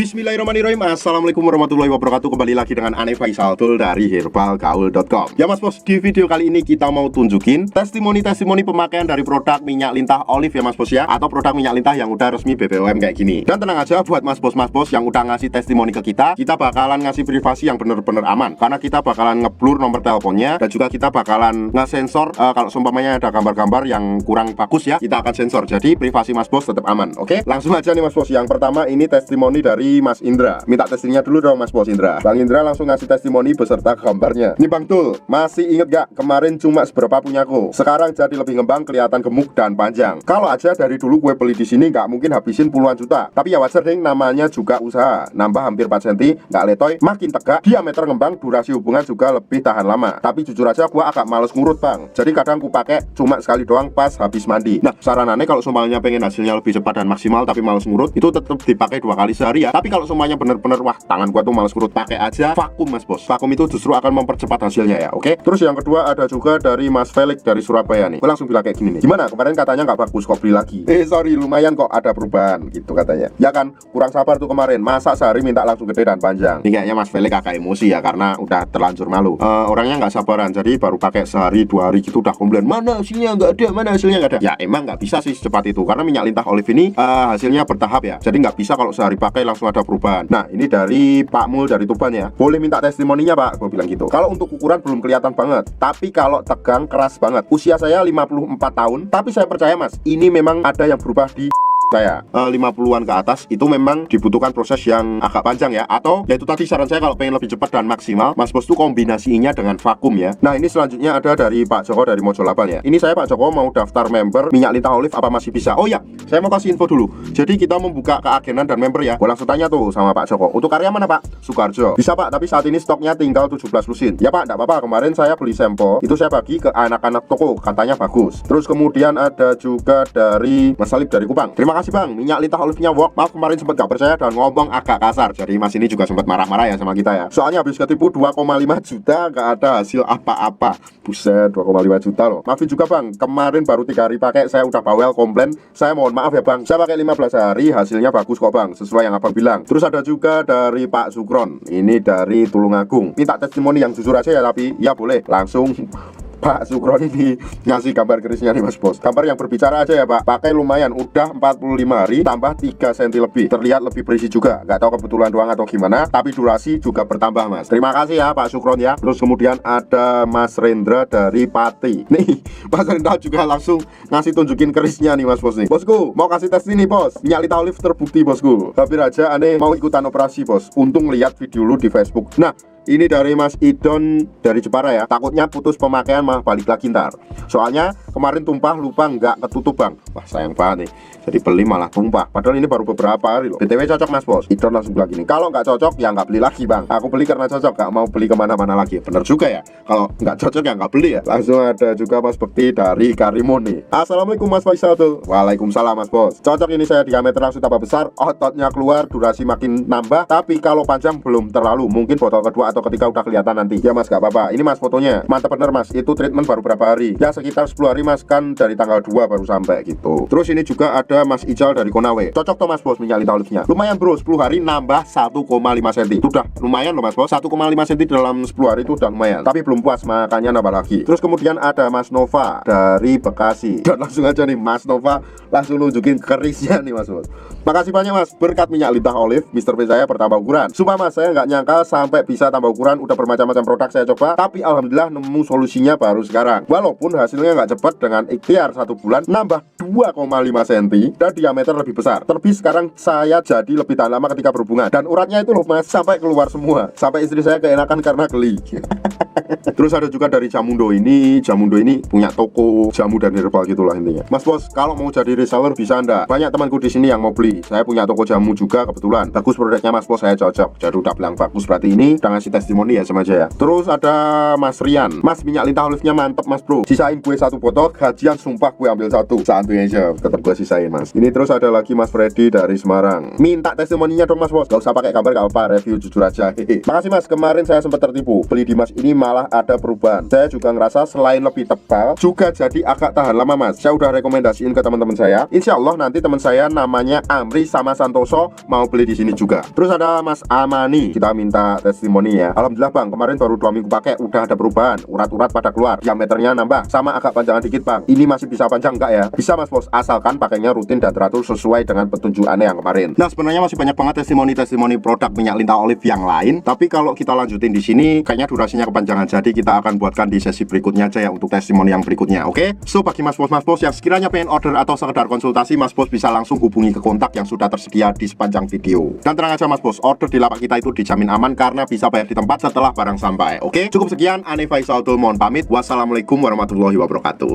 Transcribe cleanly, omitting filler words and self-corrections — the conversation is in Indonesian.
Bismillahirrahmanirrahim. Assalamualaikum warahmatullahi wabarakatuh. Kembali lagi dengan Ane Faisal Tul dari herbalgaul.com. Ya mas bos, di video kali ini kita mau tunjukin testimoni-testimoni pemakaian dari produk minyak lintah olive ya mas bos ya, atau produk minyak lintah yang udah resmi BPOM kayak gini. Dan tenang aja buat mas bos yang udah ngasih testimoni ke kita bakalan ngasih privasi yang bener-bener aman. Karena kita bakalan ngeblur nomor teleponnya, dan juga kita bakalan nge-sensor kalau seumpamanya ada gambar-gambar yang kurang bagus ya, kita akan sensor. Jadi privasi mas bos tetap aman. Oke, langsung aja nih mas bos. Yang pertama ini testimoni dari Mas Indra. Minta testimoninya dulu dong mas bos Indra. Bang Indra langsung ngasih testimoni beserta gambarnya. Nih Bang Tul, masih inget gak kemarin cuma seberapa punyaku, sekarang jadi lebih ngembang, kelihatan gemuk dan panjang. Kalau aja dari dulu gue beli di sini gak mungkin habisin puluhan juta. Tapi ya wajar ding, namanya juga usaha. Nambah hampir 4 cm, gak letoy, makin tegak, diameter ngembang, durasi hubungan juga lebih tahan lama. Tapi jujur aja gue agak males ngurut bang. Jadi kadang ku pakai cuma sekali doang pas habis mandi. Nah saranannya kalau semuanya pengen hasilnya lebih cepat dan maksimal tapi males ngurut, itu tetap dipakai 2 kali sehari ya. Tapi kalau semuanya bener-bener wah tangan gua tuh males ngurut, pakai aja vakum mas bos. Vakum itu justru akan mempercepat hasilnya ya. Oke. Terus yang kedua ada juga dari Mas Felix dari Surabaya nih. Gua langsung bilang kayak gini nih. Gimana? Kemarin katanya nggak bagus, kok beli lagi? Sorry, lumayan kok, ada perubahan gitu katanya. Ya kan, kurang sabar tuh kemarin. Masa sehari minta langsung gede dan panjang. Ini kayaknya Mas Felix agak emosi ya karena udah terlanjur malu. Orangnya nggak sabaran. Jadi baru pakai sehari 2 hari gitu udah komplain. Mana hasilnya nggak ada? Mana hasilnya nggak ada? Ya emang nggak bisa sih secepat itu karena minyak lintah olive ini hasilnya bertahap ya. Jadi nggak bisa kalau sehari pakai langsung ada perubahan. Nah ini dari Pak Mul dari Tuban ya. Boleh minta testimoninya Pak? Gue bilang gitu. Kalau untuk ukuran belum kelihatan banget, tapi kalau tegang keras banget. Usia saya 54 tahun, tapi saya percaya mas, ini memang ada yang berubah di saya 50-an ke atas. Itu memang dibutuhkan proses yang agak panjang ya. Atau ya itu tadi saran saya, kalau pengen lebih cepat dan maksimal, mas bos tuh kombinasinya dengan vakum ya. Nah ini selanjutnya ada dari Pak Joko dari Mojolaban ya. Ini saya Pak Joko mau daftar member minyak lintah olive, apa masih bisa? Oh ya, saya mau kasih info dulu. Jadi kita membuka keagenan dan member ya. Gue langsung tanya tuh sama Pak Joko, untuk karya mana Pak? Sukarjo. Bisa Pak, tapi saat ini stoknya tinggal 17 lusin. Ya Pak, enggak apa-apa, kemarin saya beli sampel, itu saya bagi ke anak-anak toko, katanya bagus. Terus kemudian ada juga dari Mas Salib dari Kupang. Terima kasih Bang, minyak lintah olive-nya work. Maaf kemarin sempat gak percaya dan ngomong agak kasar. Jadi mas ini juga sempat marah-marah ya sama kita ya. Soalnya habis ketipu 2,5 juta gak ada hasil apa-apa. Buset, 2,5 juta loh. Maafin juga Bang, kemarin baru 3 hari pakai, saya udah bawel komplain. Saya mohon maaf ya Bang. Saya pakai 15 hari, hasilnya bagus kok Bang, sesuai yang Abang bilang. Terus ada juga dari Pak Sukron. Ini dari Tulungagung. Minta testimoni yang jujur aja ya, tapi ya boleh langsung. Pak Sukron ini ngasih gambar kerisnya nih mas bos. Gambar yang berbicara aja ya Pak. Pakai lumayan, udah 45 hari tambah 3 cm lebih. Terlihat lebih berisi juga. Gak tahu kebetulan doang atau gimana, tapi durasi juga bertambah mas. Terima kasih ya Pak Sukron ya. Terus kemudian ada Mas Rendra dari Pati. Nih Mas Rendra juga langsung ngasih tunjukin kerisnya nih mas bos nih. Bosku mau kasih tes ini bos, minyak lintah olive terbukti bosku. Hampir aja aneh mau ikutan operasi bos. Untung lihat video lu di Facebook. Nah ini dari Mas Idon dari Jepara ya. Takutnya putus pemakaian malah balik lagi ntar. Soalnya kemarin tumpah lupa nggak ketutup bang. Wah sayang banget nih. Jadi beli malah tumpah. Padahal ini baru beberapa hari loh. BTW cocok mas bos. Idon langsung bilang gini, kalau nggak cocok ya nggak beli lagi bang. Aku beli karena cocok, nggak mau beli kemana-mana lagi. Bener juga ya. Kalau nggak cocok ya nggak beli ya. Langsung ada juga Mas Bekti dari Karimun nih. Assalamualaikum Mas Faisal tuh. Waalaikumsalam mas bos. Cocok ini saya, diameter langsung tambah besar, ototnya keluar, durasi makin nambah. Tapi kalau panjang belum terlalu. Mungkin botol kedua atau ketika udah kelihatan nanti. Ya mas gak apa-apa. Ini mas fotonya mantap bener mas. Itu treatment baru berapa hari? Ya sekitar 10 hari mas, kan dari tanggal 2 baru sampai gitu. Terus ini juga ada Mas Ical dari Konawe. Cocok tuh mas bos minyak lintah olive-nya. Lumayan bro, 10 hari nambah 1,5 cm. Itu udah lumayan loh mas bos. 1,5 cm dalam 10 hari itu udah lumayan. Tapi belum puas, makanya nambah lagi. Terus kemudian ada Mas Nova dari Bekasi. Dan langsung aja nih Mas Nova langsung nunjukin kerisnya nih mas bos. Makasih banyak mas, berkat minyak lintah olive Mr. P saya bertambah ukuran. Sumpah mas, saya nggak nyangka sampai bisa tambah ukuran. Udah bermacam-macam produk saya coba, tapi alhamdulillah nemu solusinya baru sekarang. Walaupun hasilnya nggak cepat, dengan ikhtiar 1 bulan nambah 2,5 cm dan diameter lebih besar. Terlebih sekarang saya jadi lebih tahan lama ketika berhubungan. Dan uratnya itu loh mas, sampai keluar semua. Sampai istri saya keenakan karena geli. Terus ada juga dari Jamundo ini. Jamundo ini punya toko jamu dan herbal gitulah intinya. Mas bos, kalau mau jadi reseller bisa anda. Banyak temanku di sini yang mau beli. Saya punya toko jamu juga kebetulan. Bagus produknya mas bos, saya cocok. Jadi udah bilang bagus, berarti ini udah ngasih testimoni ya sama aja ya. Terus ada Mas Rian. Mas minyak lintah olive-nya mantep mas bro. Sisain gue 1 botol, gajian sumpah gue ambil 1. Santuy aja, tetap gue sisain mas. Ini terus ada lagi Mas Freddy dari Semarang. Minta testimoninya dong mas bos. Gak usah pakai gambar, gak apa-apa, review jujur aja. Hehe. Makasih mas, kemarin saya sempat tertipu. Beli di mas ini malah setelah ada perubahan. Saya juga ngerasa selain lebih tebal, juga jadi agak tahan lama mas. Saya udah rekomendasiin ke teman-teman saya. Insya Allah nanti teman saya namanya Amri sama Santoso mau beli di sini juga. Terus ada Mas Amani, kita minta testimoni ya. Alhamdulillah bang, kemarin baru 2 minggu pakai udah ada perubahan, urat-urat pada keluar, diameternya nambah, sama agak panjangan dikit bang. Ini masih bisa panjang enggak ya? Bisa mas bos, asalkan pakainya rutin dan teratur sesuai dengan petunjuk aneh yang kemarin. Nah sebenarnya masih banyak banget testimoni-testimoni produk minyak lintah olive yang lain, tapi kalau kita lanjutin di sini kayaknya durasinya kepanjangan, jadi kita akan buatkan di sesi berikutnya aja ya untuk testimoni yang berikutnya, oke? So bagi mas bos yang sekiranya pengen order atau sekedar konsultasi, mas bos bisa langsung hubungi ke kontak yang sudah tersedia di sepanjang video. Dan tenang aja mas bos, order di lapak kita itu dijamin aman karena bisa bayar di tempat setelah barang sampai, oke? Cukup sekian, Ane Faisal Tul mohon pamit. Wassalamualaikum warahmatullahi wabarakatuh.